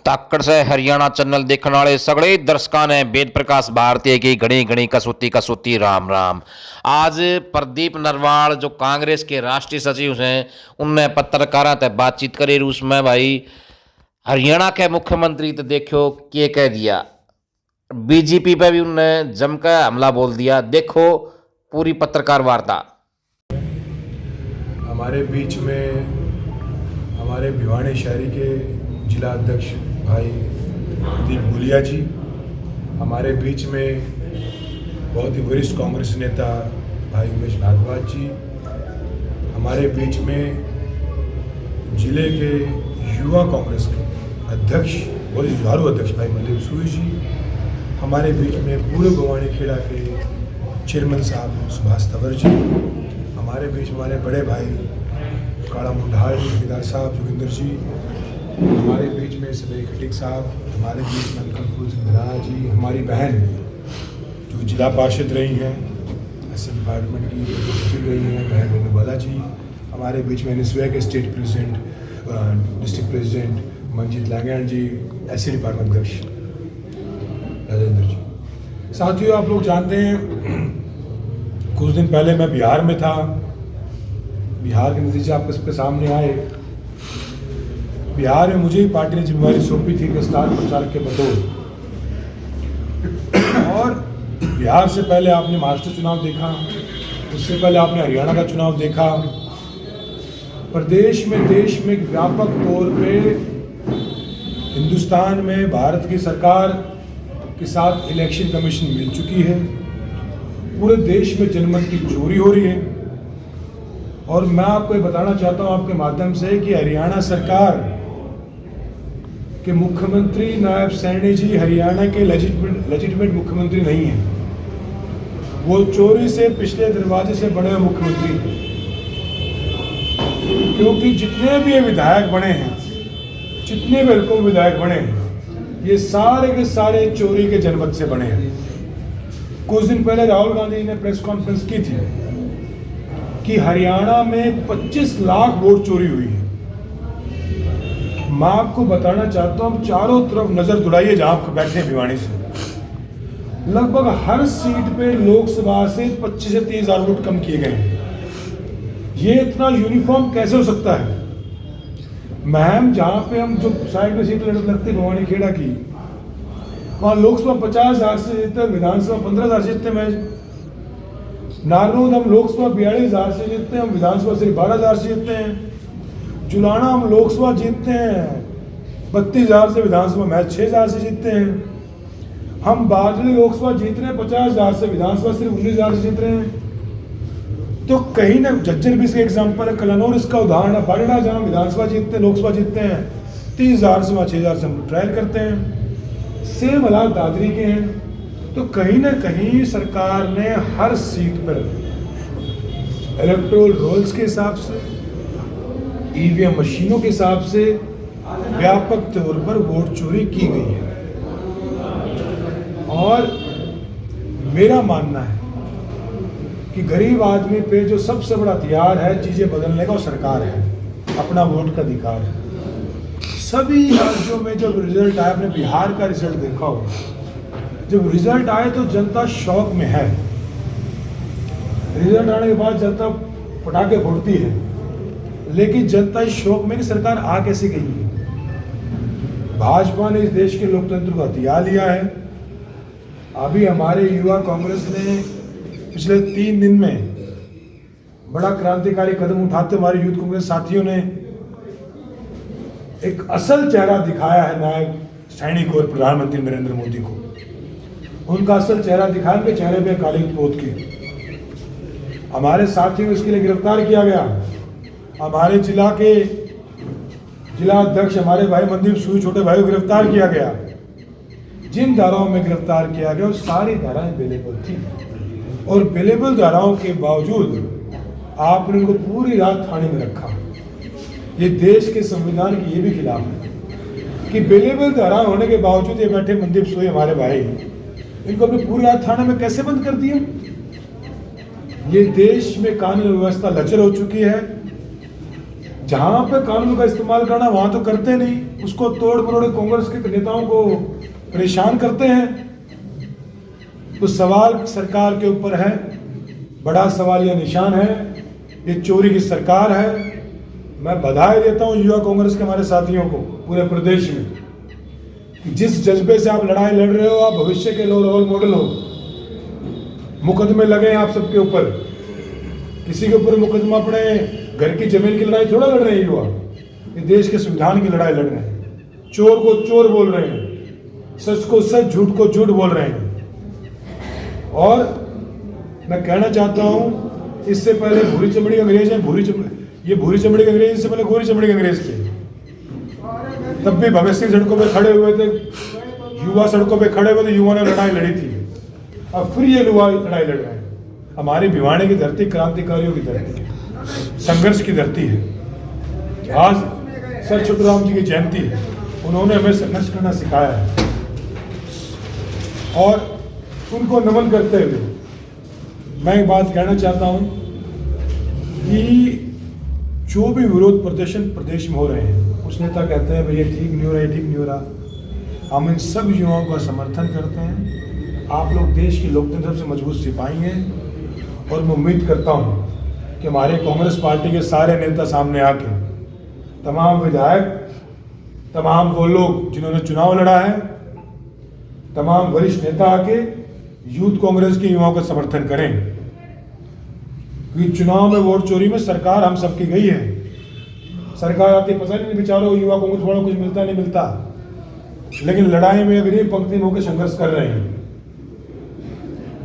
ताकड़ से हरियाणा चैनल देखने वाले सगड़े दर्शकों ने वेद प्रकाश भारती की घड़ी घड़ी कसौती कसौती राम राम। आज प्रदीप नरवाल जो कांग्रेस के राष्ट्रीय सचिव हैं उनने पत्रकारों से बातचीत करी। उसमें भाई हरियाणा के मुख्यमंत्री तो देखो क्या कह दिया, बीजेपी पे भी उनने जमकर हमला बोल दिया। देखो पूरी पत्रकार वार्ता। हमारे बीच में हमारे भिवानी शहरी के जिला अध्यक्ष भाई प्रदीप गुलिया जी, हमारे बीच में बहुत ही वरिष्ठ कांग्रेस नेता भाई उमेश भारद्वाज जी, हमारे बीच में जिले के युवा कांग्रेस के अध्यक्ष और जुझारू अध्यक्ष भाई मनदीप सूरी जी, हमारे बीच में पूर्व भिवानी खेड़ा के चेयरमैन साहब सुभाष तंवर जी, हमारे बीच हमारे बड़े भाई काड़ा मुंडाल ठेकेदार साहब जोगिंदर जी, हमारे बीच में सदई खटीक साहब, हमारे बीच में अंकल फूल सिंह धराना जी, हमारी बहन जो जिला पार्षद रही हैं, एसएम डिपार्टमेंट की सचिव रही हैं बहन रेणुबाला जी, हमारे बीच में निस्वे के state president district president Manjeet लांगैंड जी, एससी डिपार्टमेंट अध्यक्ष राजेंद्र जी। साथियों, आप लोग जानते हैं कुछ दिन पहले मैं बिहार में था। बिहार के नतीजे आपके सामने आए। बिहार में मुझे ही पार्टी ने जिम्मेवारी सौंपी थी कि स्टार प्रचारक के बतौर, और बिहार से पहले आपने महाराष्ट्र चुनाव देखा, उससे पहले आपने हरियाणा का चुनाव देखा। प्रदेश में देश में एक व्यापक तौर पे हिंदुस्तान में भारत की सरकार के साथ इलेक्शन कमीशन मिल चुकी है। पूरे देश में जनमत की चोरी हो रही है। और मैं आपको ये बताना चाहता हूँ आपके माध्यम से कि हरियाणा सरकार के मुख्यमंत्री नायब सैनी जी हरियाणा के लेजिटिमेट मुख्यमंत्री नहीं हैं। वो चोरी से पिछले दरवाजे से बने हुए मुख्यमंत्री हैं। क्योंकि जितने भी ये विधायक बने हैं, जितने भी हल्कों विधायक बने हैं, ये सारे के सारे चोरी के जनमत से बने हैं। कुछ दिन पहले राहुल गांधी जी ने प्रेस कॉन्फ्रेंस की थी कि हरियाणा में 25 लाख वोट चोरी हुई है। मैं आपको बताना चाहता हूं, चारों तरफ नजर दौड़ाइए जहां आप बैठे हैं भिवानी से, लगभग हर सीट पे लोकसभा से 25 से 30 हजार वोट कम किए गए हैं। ये इतना यूनिफॉर्म कैसे हो सकता है? मैम, जहां पे हम जो साइड में सीट लगती भिवानी खेड़ा की, वहां लोकसभा 50,000 से जीतते हैं, विधानसभा 15,000 जीतते हैं। नारनौल हम लोकसभा 42,000 से जीतते हैं, हम विधानसभा सिर्फ 12,000 से जीतते हैं। जुलाना हम लोकसभा जीतते हैं 32,000 से, विधानसभा मैच 6,000 से जीतते हैं। हम बादली लोकसभा जीत रहे हैं 50,000 से, विधानसभा सिर्फ 19,000 से जीत रहे हैं। तो कहीं ना झज्जर भी इसका एग्जाम्पल है, कलानौर इसका उदाहरण है, बाड़ीड़ा जहाँ विधानसभा जीतते हैं लोकसभा जीतते हैं 30,000 से, वहाँ 6,000 से हम ट्रायल करते हैं। सेम हालात दादरी के हैं। तो कहीं ना कहीं सरकार ने हर सीट पर इलेक्टोरल रोल्स के हिसाब से, ईवीएम मशीनों के हिसाब से व्यापक तौर पर वोट चोरी की गई है। और मेरा मानना है कि गरीब आदमी पे जो सबसे बड़ा हथियार है चीजें बदलने का, वो सरकार है, अपना वोट का अधिकार है। सभी राज्यों में जब रिजल्ट आया, आपने बिहार का रिजल्ट देखा होगा, जब रिजल्ट आए तो जनता शौक में है। रिजल्ट आने के बाद जनता पटाखे फोड़ती है, लेकिन जनता इस शौक में कि सरकार आ कैसे गई है। भाजपा ने इस देश के लोकतंत्र को हथिया लिया है। अभी हमारे युवा कांग्रेस ने पिछले 3 दिन में बड़ा क्रांतिकारी कदम उठाते हमारे यूथ कांग्रेस साथियों ने एक असल चेहरा दिखाया है नायब सैनिक और प्रधानमंत्री नरेंद्र मोदी को। उनका असल चेहरा दिखाया, उनके चेहरे पे काली पोत की। हमारे साथियों को इसके लिए गिरफ्तार किया गया। हमारे जिला के जिला अध्यक्ष हमारे भाई मनदीप सूरी छोटे भाई को गिरफ्तार किया गया। जिन धाराओं में गिरफ्तार किया गया वो सारी धाराएं बेलेबल थी, और बेलेबल धाराओं के बावजूद आपने उनको पूरी रात थाने में रखा। ये देश के संविधान के ये भी खिलाफ है कि बेलेबल धारा होने के बावजूद ये बैठे मनदीप सूरी हमारे भाई, इनको अपने पूरी रात थाने में कैसे बंद कर दिया? ये देश में कानून व्यवस्था लचर हो चुकी है। जहां पे कानून का इस्तेमाल करना वहां तो करते नहीं, उसको तोड़ मरोड़ कांग्रेस के नेताओं को परेशान करते हैं। तो सवाल सरकार के ऊपर है, बड़ा सवाल यह निशान है, ये चोरी की सरकार है। मैं बधाई देता हूं युवा कांग्रेस के हमारे साथियों को पूरे प्रदेश में, जिस जज्बे से आप लड़ाई लड़ रहे हो, आप भविष्य के रोल मॉडल हो। मुकदमे लगे हैं आप सबके ऊपर, किसी के ऊपर मुकदमा अपने घर की जमीन की लड़ाई थोड़ा लड़ रहे हैं युवा, ये देश के संविधान की लड़ाई लड़ रहे हैं। चोर को चोर बोल रहे हैं, सच को सच, झूठ को झूठ बोल रहे हैं। और मैं कहना चाहता हूं, इससे पहले भूरी चमड़ी के अंग्रेज हैं, भूरी चमड़ी के अंग्रेज, इससे पहले गोरी चमड़ी के अंग्रेज थे। तब भी भगत सिंह सड़कों पे खड़े हुए थे, युवा सड़कों पे खड़े हुए थे, युवा ने लड़ाई लड़ी थी। अब फिर ये युवा लड़ाई लड़ रहे हैं। हमारी भिवानी की धरती क्रांतिकारियों की धरती है, संघर्ष की धरती है। आज सर छोटूराम जी की जयंती है, उन्होंने हमें संघर्ष करना सिखाया है। और उनको नमन करते हुए मैं एक बात कहना चाहता हूं कि जो भी विरोध प्रदर्शन प्रदेश में हो रहे हैं, कुछ नेता कहते हैं भाई ये ठीक नहीं हो रहा, ये ठीक नहीं हो रहा। हम इन सब युवाओं का समर्थन करते हैं। आप लोग देश की लोकतंत्र सबसे मजबूत सिपाही हैं और मैं उम्मीद करता हूं कि हमारे कांग्रेस पार्टी के सारे नेता सामने आके, तमाम विधायक, तमाम वो लोग जिन्होंने चुनाव लड़ा है, तमाम वरिष्ठ नेता आके यूथ कांग्रेस के युवाओं का समर्थन करें। क्योंकि चुनाव में वोट चोरी में सरकार हम सबकी गई है। सरकार आती पता नहीं बेचारों युवा कांग्रेस वालों को कुछ मिलता नहीं मिलता, लेकिन लड़ाई में गरीब पंक्ति में होकर संघर्ष कर रहे हैं।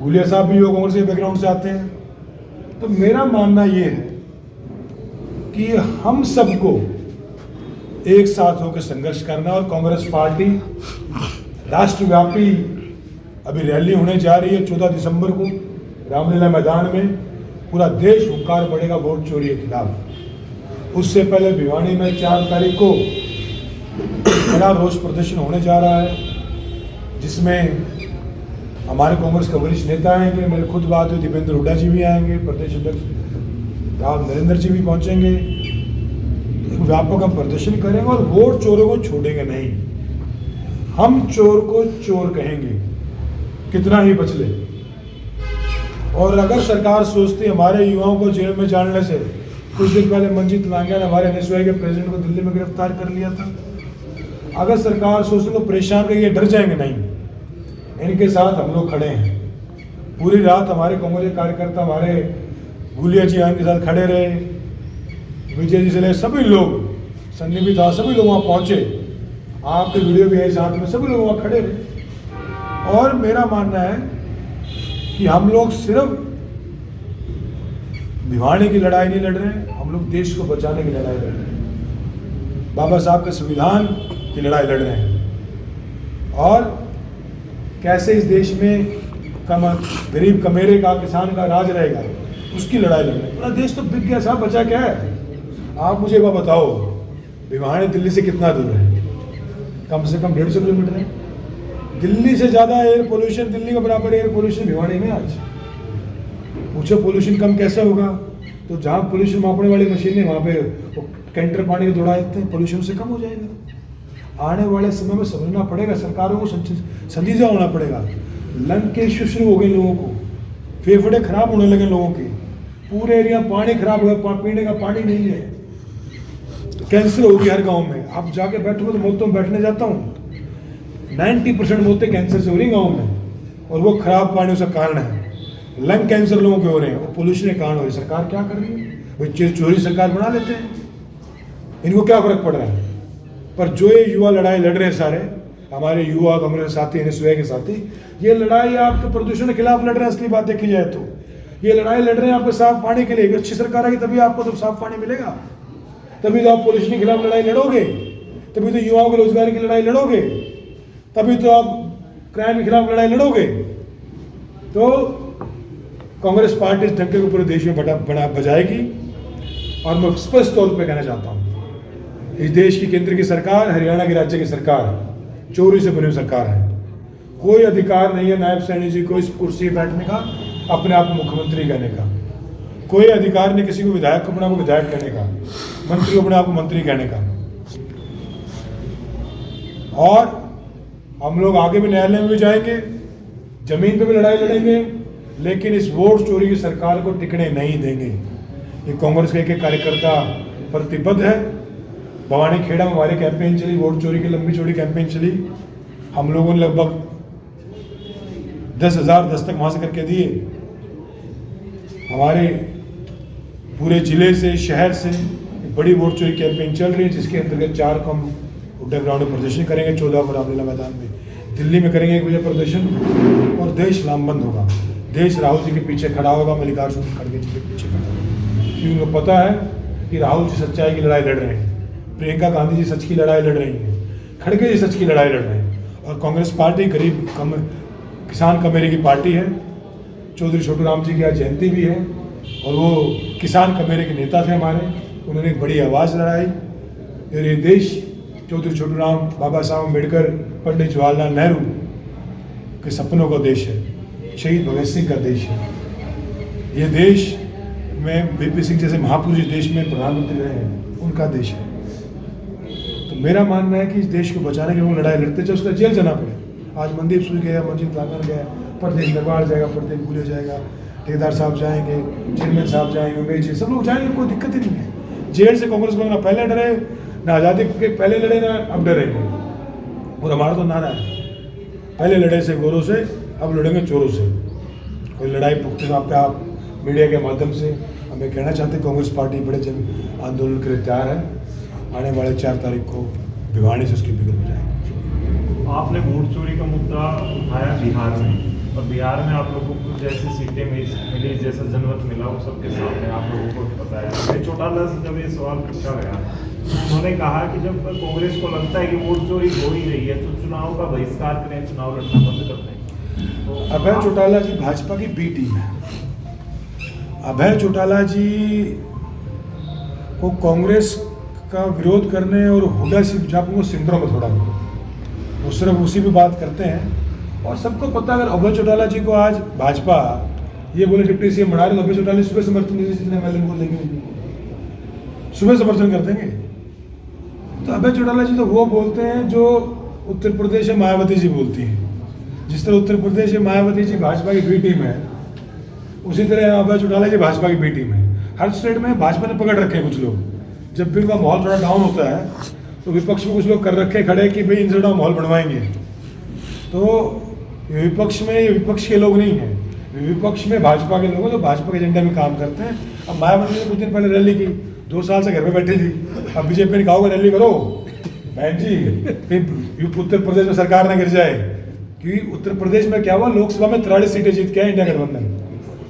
गुलिया साहब भी युवा कांग्रेस के बैकग्राउंड से आते हैं। तो मेरा मानना ये है कि हम सबको एक साथ होकर संघर्ष करना, और कांग्रेस पार्टी राष्ट्रव्यापी अभी रैली होने जा रही है 14 दिसंबर को रामलीला मैदान में। पूरा देश हुंकार पड़ेगा वोट चोरी के खिलाफ। उससे पहले भिवानी में 4 तारीख को बड़ा रोष प्रदर्शन होने जा रहा है, जिसमें हमारे कांग्रेस के वरिष्ठ नेता आएंगे, मेरे खुद बात हुई, दीपेंद्र हुड्डा जी भी आएंगे, प्रदेश अध्यक्ष राव नरेंद्र जी भी पहुंचेंगे। व्यापक हम प्रदर्शन करेंगे और वोट चोरों को छोड़ेंगे नहीं। हम चोर को चोर कहेंगे, कितना ही बच ले। और अगर सरकार सोचती हमारे युवाओं को जेल में डालने से, कुछ दिन पहले मंजीत लांघा ने हमारे एनएसयूआई के प्रेसिडेंट को दिल्ली में गिरफ्तार कर लिया था, अगर सरकार सोचती तो परेशान करके ये डर जाएंगे नहीं। इनके साथ हम लोग खड़े हैं। पूरी रात हमारे कांग्रेस कार्यकर्ता, हमारे गुलिया जी इनके साथ खड़े रहे, विजय जी से ले सभी लोग, सन्नी भी था, सभी लोग वहाँ पहुँचे। आपके वीडियो भी है साथ में, सभी लोग वहाँ खड़े रहे। और मेरा मानना है कि हम लोग सिर्फ भिवानी की लड़ाई नहीं लड़ रहे हैं, हम लोग देश को बचाने की लड़ाई लड़ रहे हैं, बाबा साहब के संविधान की लड़ाई लड़ रहे हैं। और कैसे इस देश में गरीब कमेरे का, किसान का राज रहेगा, उसकी लड़ाई लड़ रहे हैं। पूरा देश तो बिक गया साहब, बचा क्या है? आप मुझे एक बताओ, भिवानी दिल्ली से कितना दूर है? कम से कम 150 किलोमीटर है। दिल्ली से ज़्यादा एयर पोल्यूशन, दिल्ली के बराबर एयर पोल्यूशन भिवानी में आज। पूछो पोल्यूशन कम कैसे होगा? तो जहाँ पोल्यूशन मापने वाली मशीन है वहाँ पे कैंटर पानी को दौड़ा देते हैं, पोल्यूशन से कम हो जाएगा। आने वाले समय में समझना पड़ेगा, सरकारों को संजीदा होना पड़ेगा। लंग के इश्यू शुरू हो गए लोगों को, फेफड़े खराब होने लगे लोगों के, पूरे एरिया पानी खराब हो गया, पीने का पानी नहीं है, कैंसर होगी हर गांव में। आप जाके बैठोगे तो मैं तो बैठने जाता हूँ, 90% मौतें कैंसर से हो रही गाँव में, और वो खराब पानी उसका कारण है। लंग कैंसर लोगों के हो रहे हैं, वो पोल्यूशन के कारण हो रही है। सरकार क्या कर रही है भाई? चोरी सरकार बना लेते हैं, इनको क्या फर्क पड़ रहा है? पर जो ये युवा लड़ाई लड़ रहे हैं सारे हमारे युवा कांग्रेस साथी, एनएसयूआई के साथी, ये लड़ाई आपके प्रदूषण के खिलाफ लड़ रहे हैं। असली बात देखी जाए तो ये लड़ाई लड़ रहे हैं आपको साफ पानी के लिए। अच्छी सरकार आएगी तभी आपको तो साफ पानी मिलेगा, तभी तो आप पोल्यूशन के खिलाफ लड़ाई लड़ोगे, तभी तो युवाओं के रोजगार की लड़ाई लड़ोगे, तभी तो आप क्राइम के खिलाफ लड़ाई लड़ोगे। तो कांग्रेस पार्टी इस डंके को पूरे देश में बजाएगी। और मैं स्पष्ट तौर पर कहना चाहता हूँ, इस देश की केंद्र की सरकार, हरियाणा की राज्य की सरकार चोरी से बनी हुई सरकार है। कोई अधिकार नहीं है नायब सैनी जी को इस कुर्सी पर बैठने का, अपने आप को मुख्यमंत्री कहने का। कोई अधिकार नहीं किसी को विधायक को अपना को विधायक कहने का। मंत्री को अपने आप को मंत्री कहने का। और हम लोग आगे भी न्यायालय में भी जाएंगे, जमीन पे भी लड़ाई लड़ेंगे, लेकिन इस वोट चोरी की सरकार को टिकने नहीं देंगे। ये कांग्रेस के एक कार्यकर्ता प्रतिबद्ध है। भवानी खेड़ा में हमारी कैंपेन चली, वोट चोरी की लंबी चौड़ी कैंपेन चली। हम लोगों ने लगभग 10,000 दस्तक वहाँ से करके दिए। हमारे पूरे जिले से, शहर से एक बड़ी वोट चोरी कैंपेन चल रही है, जिसके अंतर्गत 4 को हम अंडरग्राउंड में प्रदर्शन करेंगे, 14 को रामलीला मैदान में, दिल्ली में करेंगे 1 बजे प्रदर्शन। और देश लामबंद होगा, देश राहुल जी के पीछे खड़ा होगा, मल्लिकार्जुन खड़गे जी के पीछे खड़ा होगा, क्योंकि उनको पता है कि राहुल जी सच्चाई की लड़ाई लड़ रहे हैं, प्रियंका गांधी जी सच की लड़ाई लड़ रही हैं, खड़गे जी सच की लड़ाई लड़ रहे हैं। और कांग्रेस पार्टी गरीब किसान कमेरे की पार्टी है। चौधरी छोटू राम जी की आज जयंती भी है, और वो किसान कमेरे के नेता थे हमारे, उन्होंने एक बड़ी आवाज़ लड़ाई। और ये देश चौधरी छोटू राम, बाबा साहब अम्बेडकर, पंडित जवाहरलाल नेहरू के सपनों का देश है, शहीद भगत सिंह का देश है। ये देश में बीपी सिंह जैसे महापुरुष देश में प्रधानमंत्री रहे हैं, उनका देश है। तो मेरा मानना है कि इस देश को बचाने के लिए वो लड़ाई लड़ते, चाहे उसका जेल जाना पड़े। आज मनदीप सूरी गया, मंजीत लाकर गया, प्रदेश नरवाल जाएगा, प्रदेश भूले जाएगा, ठेकेदार साहब जाएंगे, चेयरमैन साहब जाएंगे, उमेश जी, सब लोग जाएंगे, कोई दिक्कत ही नहीं है। जेल से कांग्रेस लोग ना पहले डरे, ना आज़ादी के पहले लड़े, ना अब डरेंगे। और हमारा तो नारा है, पहले लड़े से गोरों से, अब लड़ेंगे चोरों से। कोई लड़ाई पुख्ते आप पे आप मीडिया के माध्यम से हमें कहना चाहते हैं, कांग्रेस पार्टी बड़े जन आंदोलन के लिए तैयार है। आने वाले 4 तारीख को भिवानी से उसकी बिगड़ हो जाएगी। आपने वोट चोरी का मुद्दा उठाया बिहार में, और बिहार में आप लोगों को जैसे सीटें मिली, जैसा जनमत मिला, वो सबके सामने आप लोगों को बताया। मैं चौटाला से जब ये सवाल पूछा गया, उन्होंने कहा कि जब कांग्रेस को लगता है कि वोट चोरी हो ही रही है, तो चुनाव का बहिष्कार करें, चुनाव लड़ना बंद कर दें। तो अभय चौटाला जी भाजपा की बी टीम है। अभय चौटाला जी को कांग्रेस का विरोध करने और हुड्डा सिंड्रोम में थोड़ा वो सिर्फ उसी पे बात करते हैं। और सबको पता, अगर अभय चौटाला जी को आज भाजपा ये बोले डिप्टी सीएम बना रहे, तो अभय चौटाला सुबह समर्थन देंगे, सुबह समर्थन कर देंगे। तो अभय चौटाला जी तो वो बोलते हैं जो उत्तर प्रदेश में मायावती जी बोलती हैं। जिस तरह उत्तर प्रदेश में मायावती जी भाजपा की बी टीम है, उसी तरह अभय चौटाला जी भाजपा की बी टीम है। हर स्टेट में भाजपा ने पकड़ रखे हैं कुछ लोग। जब भी उनका माहौल थोड़ा डाउन होता है, तो विपक्ष में कुछ लोग कर रखे खड़े कि भाई इनसे थोड़ा माहौल बनवाएंगे। तो विपक्ष में ये विपक्ष के लोग नहीं हैं, विपक्ष में भाजपा के लोग हैं जो भाजपा के एजेंडा में काम करते हैं। अब मायावती ने कुछ दिन पहले रैली की, 2 साल से घर पे बैठी थी, अब बीजेपी ने कहा रैली करो बहन जी, फिर उत्तर प्रदेश में सरकार ना गिर जाए। क्योंकि उत्तर प्रदेश में क्या हुआ, लोकसभा में 43 सीटें जीत के आए इंडिया गठबंधन,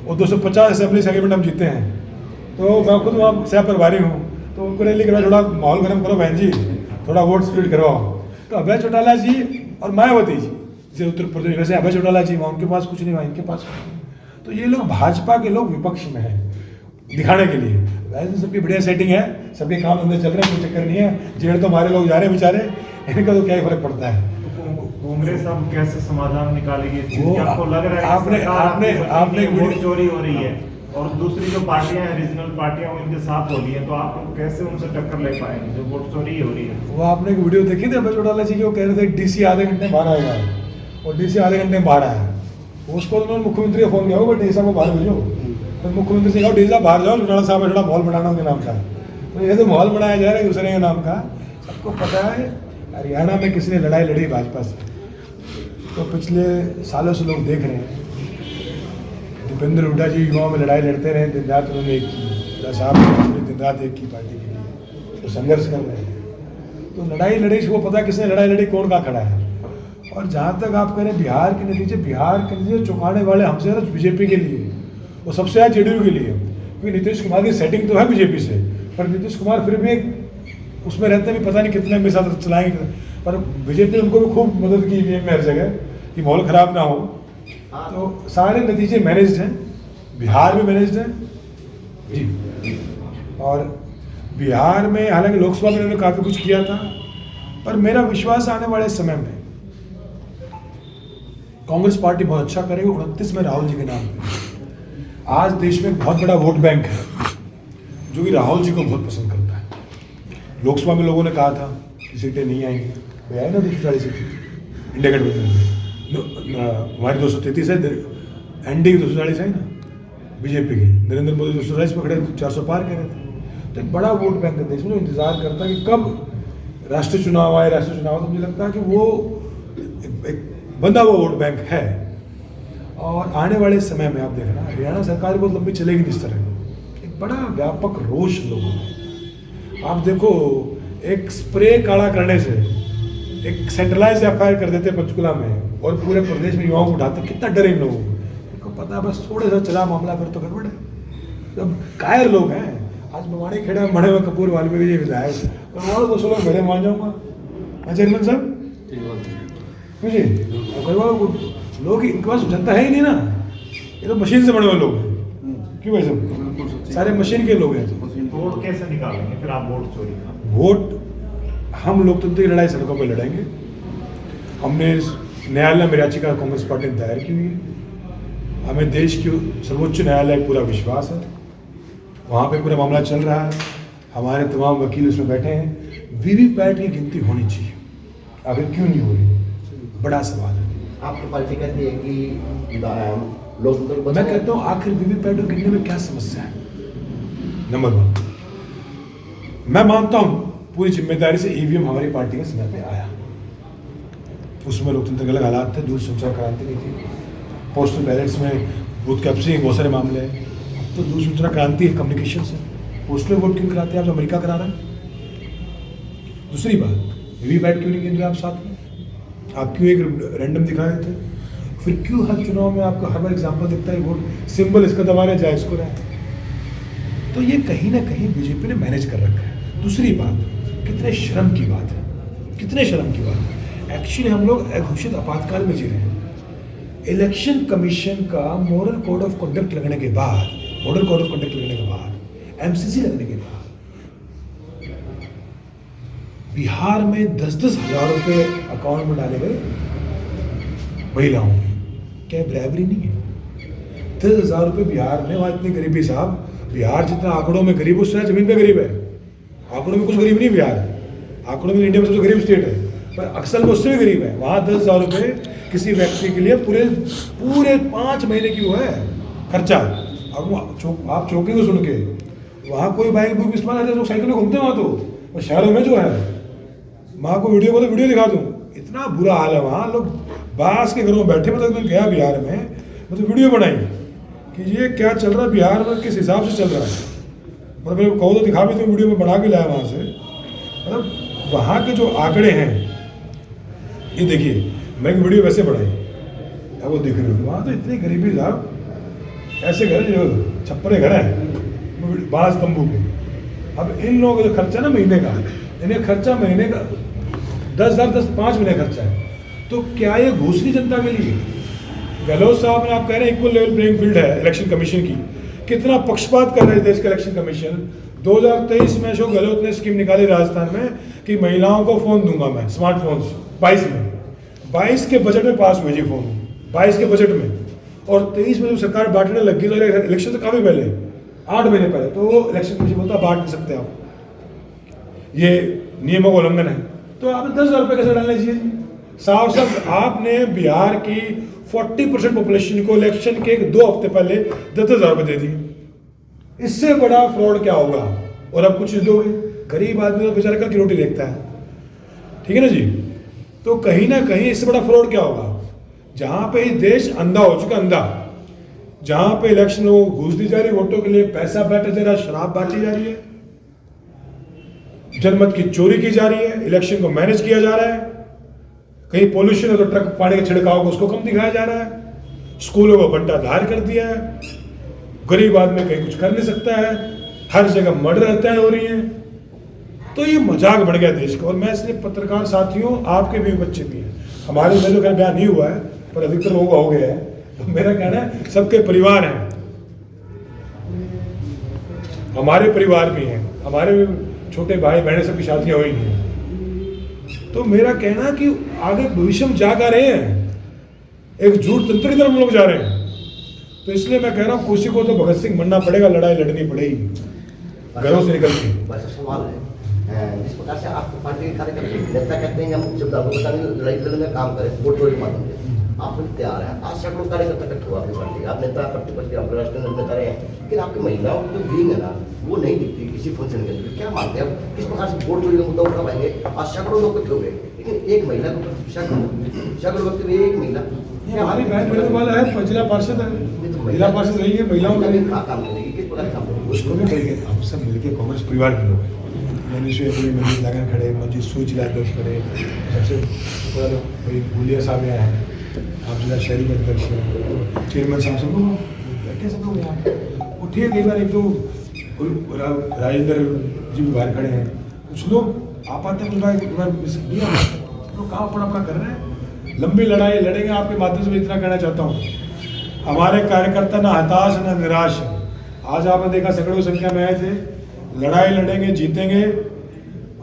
और 250 असेंबली सेगमेंट हम जीते हैं। तो मैं खुद वहाँ सह प्रभारी हूँ, तो उनको रैली करवा, थोड़ा माहौल गर्म करो बहन जी, थोड़ा वोट स्प्लिट करवाओ। तो अभय चौटाला जी और मायावती जी जैसे उत्तर प्रदेश, वैसे अभय चौटाला जी वहाँ उनके पास कुछ नहीं हुआ, इनके पास कुछ नहीं। तो ये लोग भाजपा के लोग विपक्ष में हैं दिखाने के लिए। वैसे सबकी बढ़िया सेटिंग है, सबके काम धंधे चल रहे हैं, कोई चक्कर नहीं है। जेल तो हमारे लोग जा रहे हैं बेचारे, इनका तो क्या ही फर्क पड़ता है। कांग्रेस अब कैसे समाधान निकालेगी? आपको लग रहा है आपने वोट चोरी हो रही है, और दूसरी जो पार्टियां हैं, रीजनल पार्टियां, उनके साथ हो रही है, तो आप कैसे उनसे टक्कर ले पाएंगे जो वोट चोरी हो रही है? वो आपने एक वीडियो देखी थी अभय चौटाला जी की, वो कह रहे थे डीसी आधे घंटे में बाहर आएगा, और डीसी आधे घंटे में बाहर आया। उसको उन्होंने मुख्यमंत्री को फोन किया होगा, डीसी साहब को बाहर भेजो। तो मुख्यमंत्री से कहा डीसी साहब बाहर जाओ, चौटाला साहब थोड़ा माहौल बनाना उनके नाम का। तो ये तो माहौल बनाया जा रहा है दूसरे के नाम का। सबको पता है हरियाणा में किसने लड़ाई लड़ी भाजपा से, तो पिछले सालों से लोग देख रहे हैं। दीपेंद्र हुड्डा जी युवाओं में लड़ाई लड़ते रहे, दिन रात उन्होंने एक की, साहब ने दिन रात एक की पार्टी के लिए, तो संघर्ष कर रहे हैं। तो लड़ाई लड़ी से वो पता किसने लड़ाई लड़ी, कौन का खड़ा है। और जहाँ तक आप कह रहे हैं बिहार के नतीजे चौंकाने वाले हमसे है बीजेपी के लिए, और सबसे ज़्यादा जेडीयू के लिए। क्योंकि नीतीश कुमार की सेटिंग तो है बीजेपी से, पर नीतीश कुमार फिर भी उसमें रहते भी पता नहीं कितने मेरे साथ चलाएंगे, पर बीजेपी ने उनको भी खूब मदद की है हर जगह कि माहौल ख़राब ना हो। तो सारे नतीजे मैनेज्ड हैं, बिहार में मैनेज्ड है जी। और बिहार में हालांकि लोकसभा में उन्होंने काफ़ी कुछ किया था, पर मेरा विश्वास आने वाले समय में कांग्रेस पार्टी बहुत अच्छा करेगी। 29 में राहुल जी के नाम पे आज देश में बहुत बड़ा वोट बैंक है जो कि राहुल जी को बहुत पसंद करता है। लोकसभा में लोगों ने कहा था कि सीटें नहीं आएंगी, भाई आई ना 240 सीटें इंडिया गठबंधन में। हमारी 233 है, एनडी की 240 है ना बीजेपी की, नरेंद्र मोदी 240 पे खड़े 400 पार कह रहे थे। तो एक बड़ा वोट बैंक देश में इंतजार करता है कि कब राष्ट्रीय चुनाव आए। राष्ट्रीय चुनाव तो मुझे लगता है कि वो एक बंधा हुआ वोट बैंक है। और आने वाले समय में आप देखना हरियाणा सरकार बहुत लंबी चलेगी नहीं इस तरह, एक बड़ा व्यापक रोष लोगों में। आप देखो एक स्प्रे काला करने से एक सेंट्रलाइज एफआईआर कर देते पंचकुला में और पूरे प्रदेश में युवाओं को उठाते, कितना डर इन लोगों को पता है। बस थोड़े सा चला मामला फिर तो गड़बड़ है। जब कायर लोग हैं, आज बवाड़ी खेड़ा में मरे हुए कपूर वाल्मीकि जी विधायक और 200 लोग मेरे मान जाऊंगा चेयरमैन साहब मुझे लोग इनके पास जनता है ही नहीं ना, ये तो मशीन से बने हुए लोग हैं। क्यों भाई साहब, सारे मशीन के लोग हैं। तो वोट कैसे निकालेंगे फिर आप वोट चोरी का? वोट हम लोकतंत्र की लड़ाई सड़कों पर लड़ेंगे। हमने न्यायालय में याचिका कांग्रेस पार्टी ने दायर की हुई है। हमें देश के सर्वोच्च न्यायालय पूरा विश्वास है, वहाँ पे पूरा मामला चल रहा है। हमारे तमाम वकील उसमें बैठे हैं। वीवीपैट की गिनती होनी चाहिए, आखिर क्यों नहीं हो रही, बड़ा सवाल है। आपकी पार्टी कहती है कि लोकतंत्र, मैं कहता हूँ आखिर वीवीपैट को गिनने में क्या समस्या है। नंबर 1, मैं मानता हूँ पूरी जिम्मेदारी से ईवीएम हमारी पार्टी के समय पे आया, उसमें लोकतंत्र के अलग हालात थे, दूरसंचार क्रांति नहीं थी, पोस्टल बैलेट्स में बूथ कैप्चरिंग बहुत सारे मामले हैं। अब तो दूरसंचार क्रांति है, कम्युनिकेशन से पोस्टल वोट क्यों कराते हैं आप, अमेरिका करा रहे हैं। दूसरी बात, वीवीपैट क्यों नहीं गिन रहे आप साथ में, आप क्यों एक रैंडम दिखा देते हैं, फिर क्यों हर चुनाव में आपको हर बार एग्जाम्पल दिखता है वोट सिंबल इसका दबा रहे जाए इसको रहे। तो ये कहीं ना कहीं बीजेपी ने मैनेज कर रखा है। दूसरी बात, कितने शर्म की बात है, कितने शर्म की बात है। एक्चुअली हम लोग अघोषित आपातकाल में जी रहे हैं। इलेक्शन कमीशन का मॉडल कोड ऑफ कंडक्ट लगने के बाद, एमसीसी लगने के बाद बिहार में 10-10 हज़ार रुपये अकाउंट में डाले गए महिलाओं के। क्या ब्राइबरी नहीं है? 10,000 रुपये बिहार में, वहाँ इतनी गरीबी साहब, बिहार जितना आंकड़ों में गरीब उससे जमीन पे गरीब है। आंकड़ों में कुछ गरीब नहीं बिहार, आंकड़ों में इंडिया में सबसे गरीब स्टेट है, पर अक्सर में उससे भी गरीब है। वहाँ 10,000 रुपये किसी व्यक्ति के लिए पूरे 5 महीने की वो है खर्चा। अब आप चौंकेंगे सुन के, वहाँ कोई बाइक बुक इस्तेमाल करते, लोग साइकिल में घूमते हैं वहाँ तो, और शहरों में जो है, माँ को वीडियो बोलो, वीडियो दिखा दूँ, इतना बुरा हाल है वहाँ। लोग बांस के घरों में बैठे, मतलब मैं गया बिहार में, मतलब वीडियो बनाई कि ये क्या चल रहा है बिहार में, किस हिसाब से चल रहा है। मतलब मेरे को कहो तो दिखा भी, तो वीडियो में बना के लाया वहाँ से। मतलब वहाँ के जो आंकड़े हैं, ये देखिए, मैं एक वीडियो वैसे बनाई, अब वो दिख रही हूँ, वहाँ तो इतनी गरीबी साहब, ऐसे घर जो छप्परे घर हैं बांस तंबू के। अब इन लोगों का जो खर्चा ना महीने का, इन्हें खर्चा महीने का 10,000 5 महीने खर्चा है। तो क्या ये घूस नहीं जनता के लिए? गहलोत साहब ने, आप कह रहे हैं इक्वल लेवल प्लेइंग फील्ड है इलेक्शन कमीशन की, कितना पक्षपात कर रहे हैं देश का इलेक्शन कमीशन। 2023 में अशोक गहलोत ने स्कीम निकाली राजस्थान में कि महिलाओं को फ़ोन दूंगा मैं, स्मार्टफोन्स 22 के बजट में पास हुए जी फोन, 22 के बजट में। और 23 में जो सरकार बांटने लगी, तो इलेक्शन से काफ़ी पहले, 8 महीने पहले, तो वो इलेक्शन कमीशन बोलता बांट नहीं सकते आप, ये नियमों का उल्लंघन है। तो आपने 10,000 रुपये कैसे डालना चाहिए? साफ साफ आपने बिहार की 40% पॉपुलेशन को इलेक्शन के 2 हफ्ते पहले 10,000 रुपये दे दिए। इससे बड़ा फ्रॉड क्या होगा? और अब कुछ दोगे, गरीब आदमी तो बेचारा कल की रोटी देखता है, ठीक है ना जी। तो कहीं ना कहीं इससे बड़ा फ्रॉड क्या होगा? जहां पे देश अंधा हो चुका, अंधा, जहां पे इलेक्शन लोगों को घूस दी जा रही है, वोटों के लिए पैसा बांटा जा रहा है, शराब बांटी जा रही है, जनमत की चोरी की जा रही है, इलेक्शन को मैनेज किया जा रहा है, कहीं पोल्यूशन है तो ट्रक पानी के छिड़काव को उसको कम दिखाया जा रहा है, स्कूलों को बंटाधार कर दिया है, गरीब आदमी कहीं कुछ कर नहीं सकता है, हर जगह मर्डर हत्याएं हो रही हैं। तो ये मजाक बढ़ गया देश का। और मैं इसलिए पत्रकार साथियों, आपके भी बच्चे भी हैं, हमारे में तो खैर ब्याह नहीं हुआ है, पर अधिकतर लोगों का हो गया है, तो मेरा कहना है सबके परिवार हैं, हमारे परिवार भी हैं, हमारे भी छोटे भाई बहनें सबकी शादियां हुई हैं। तो मेरा कहना कि आगे भविष्य में जा कर रहे हैं, एक झूठ तंत्र की तरफ हम लोग जा रहे हैं। तो इसलिए मैं कह रहा हूँ किसी को तो भगत सिंह बनना पड़ेगा, लड़ाई लड़नी पड़ेगी घरों से निकल के। बस सवाल है जिस प्रकार से आपकी पार्टी के कार्यकर्ता नेता कहते हैं कि हम जब लड़ाई लड़ने में काम करें वोट चोरी के माध्यम से, आप तैयार हैं। आज सैकड़ों कार्यकर्ता इकट्ठे हुआ अपनी पार्टी, आप नेता प्रतिपक्ष के, आप राष्ट्रीय नेता रहे हैं, लेकिन आपकी महिलाओं की जो विंग है ना वो नहीं दिखती किसी फंक्शन के अंदर। क्या मानते हैं आप किस प्रकार से वोट चोरी का मुद्दा उठा पाएंगे? आज सैकड़ों लोग इकट्ठे हुए, लेकिन एक महिला को सैकड़ों व्यक्ति हुए, एक महिला हमारी बहन बेटे वाला है, जिला पार्षद है, जिला पार्षद रही है, महिलाओं का का काम करेगी, किस प्रकार काम करेगी? उसको भी कहेंगे। हम सब मिलकर कांग्रेस परिवार के लोग हैं, यानी से मंजीत लगन खड़े, मंजीत सूई जिला अध्यक्ष खड़े, सबसे भाई भूलिया साहब यहाँ हैं, आप जिला शहरी में अध्यक्ष हैं, चेयरमैन साहब, सब लोग बैठे, सब लोग यहाँ उठिए। कई बार एक तो राजेंद्र जी भी बाहर खड़े हैं, कुछ लोग आप आते हैं, कुछ लोग काम अपना कर रहे हैं। लंबी लड़ाई लड़ेंगे, आपके माध्यम से मैं इतना कहना चाहता हूँ, हमारे कार्यकर्ता ना हताश ना निराश है। आज आपने देखा सैकड़ों संख्या में आए थे, लड़ाई लड़ेंगे, जीतेंगे।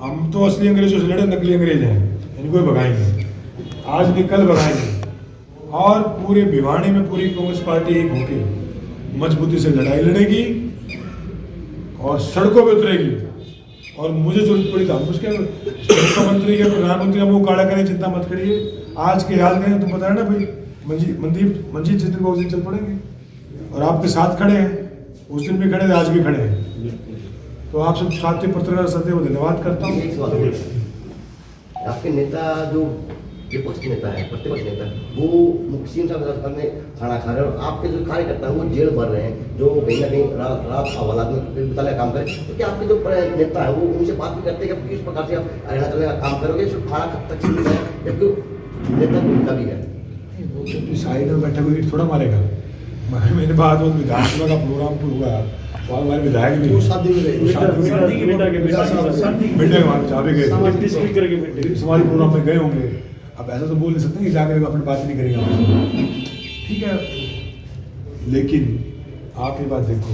हम तो असली अंग्रेजों से लड़े, नकली अंग्रेज हैं, इनको ही भगाएंगे, आज नहीं कल भगाएंगे। और पूरे भिवाड़ी में पूरी कांग्रेस पार्टी एक होकर मजबूती से लड़ाई लड़ेगी और सड़कों पर उतरेगी। और मुझे जरूरत पड़ी था उसके मुख्यमंत्री के, प्रधानमंत्री का मुंह काला करें, चिंता मत करिए। आज के हाल में तुम बता रहे ना भाई, मंजीत जिस दिन को उस दिन चल पड़ेंगे, और आपके साथ खड़े हैं, उस दिन भी खड़े थे, आज भी खड़े हैं। तो आप सब साथी पत्रकार सदैव धन्यवाद करता हूँ। एक सवाल है, आपके नेता जो विपक्ष नेता है, प्रतिपक्ष नेता, वो मुख्यमंत्री साहब में खाना खा रहे हैं, और आपके जो कार्यकर्ता है वो जेल भर रहे हैं, जो कहीं ना कहीं रात हवालात में बिताने काम करें। तो क्या आपके जो नेता है वो उनसे बात भी करते हैं कि किस प्रकार से आप हरियाणा चलने का काम करोगे, सिर्फ खाना कब तक सीमित है, जबकि नेता उनका भी है? वो जब साइड में बैठा कोई थोड़ा मारेगा। मेरे बाद वो विधानसभा का प्रोग्राम हुआ, वहाँ हमारे विधायक भी बेटे वहाँ चाबे गए, समाज प्रोग्राम में गए होंगे। अब ऐसा तो बोल नहीं सकते कि जाकर अपनी बात नहीं करेंगे, ठीक है। लेकिन आप ये बात देखो,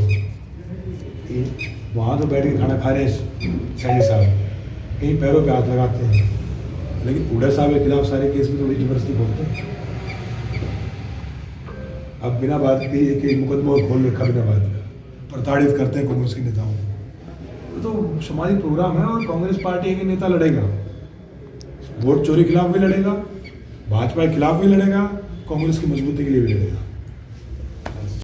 वहाँ तो बैठ के खाना खा रहे हैं सैनी साहब, कहीं पैरों पे हाथ लगाते हैं, लेकिन उड़ा साहब के खिलाफ सारे केस में तो बड़ी जबरदस्ती बोलते हैं। अब बिना बात के एक मुकदमा और खोल रखा, बिना बात का प्रताड़ित करते हैं कांग्रेस के नेताओं को। तो समाजी प्रोग्राम है, और कांग्रेस पार्टी के नेता लड़ेगा, वोट चोरी के खिलाफ भी लड़ेगा, भाजपा के खिलाफ भी लड़ेगा, कांग्रेस की मजबूती के लिए भी लड़ेगा।